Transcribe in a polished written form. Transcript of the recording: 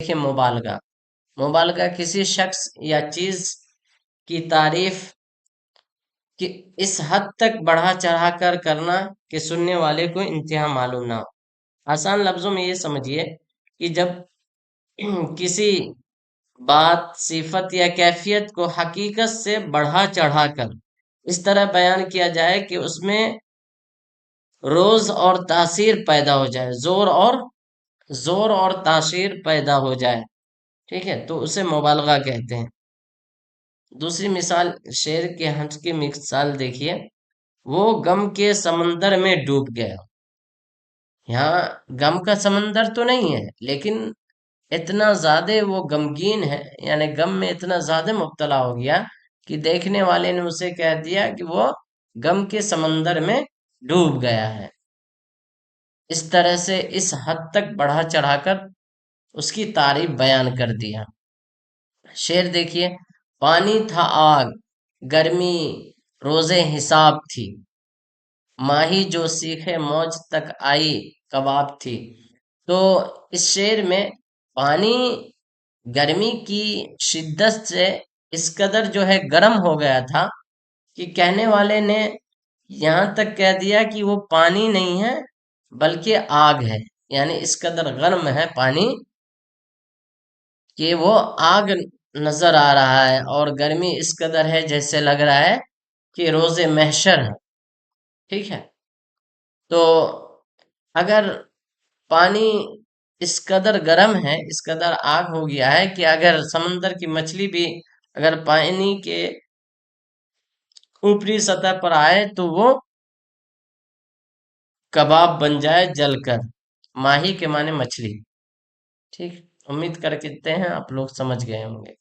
دیکھیں مبالغہ کسی شخص یا چیز کی تعریف کہ اس حد تک بڑھا چڑھا کر کرنا کہ سننے والے کو انتہا معلوم نہ ہو۔ آسان لفظوں میں یہ سمجھیے کہ جب کسی بات، صفت یا کیفیت کو حقیقت سے بڑھا چڑھا کر اس طرح بیان کیا جائے کہ اس میں روز اور تاثیر پیدا ہو جائے، زور اور تاثیر پیدا ہو جائے، ٹھیک ہے، تو اسے مبالغہ کہتے ہیں۔ دوسری مثال، شعر کے حج کی مثال دیکھیے، وہ غم کے سمندر میں ڈوب گیا۔ یہاں غم کا سمندر تو نہیں ہے، لیکن اتنا زیادہ وہ غمگین ہے، یعنی غم میں اتنا زیادہ مبتلا ہو گیا کہ دیکھنے والے نے اسے کہہ دیا کہ وہ غم کے سمندر میں ڈوب گیا ہے۔ اس طرح سے اس حد تک بڑھا چڑھا کر اس کی تعریف بیان کر دیا۔ شعر دیکھیے، پانی تھا آگ، گرمی روز حساب تھی، ماہی جو سیخے موج تک آئی کباب تھی۔ تو اس شعر میں پانی گرمی کی شدت سے اس قدر جو ہے گرم ہو گیا تھا کہ کہنے والے نے یہاں تک کہہ دیا کہ وہ پانی نہیں ہے بلکہ آگ ہے، یعنی اس قدر گرم ہے پانی کہ وہ آگ نظر آ رہا ہے، اور گرمی اس قدر ہے جیسے لگ رہا ہے کہ روز محشر ہے، ٹھیک ہے۔ تو اگر پانی اس قدر گرم ہے، اس قدر آگ ہو گیا ہے کہ اگر سمندر کی مچھلی بھی اگر پانی کے اوپری سطح پر آئے تو وہ کباب بن جائے جل کر۔ ماہی کے معنی مچھلی، ٹھیک، امید کرتے ہیں آپ لوگ سمجھ گئے ہوں گے۔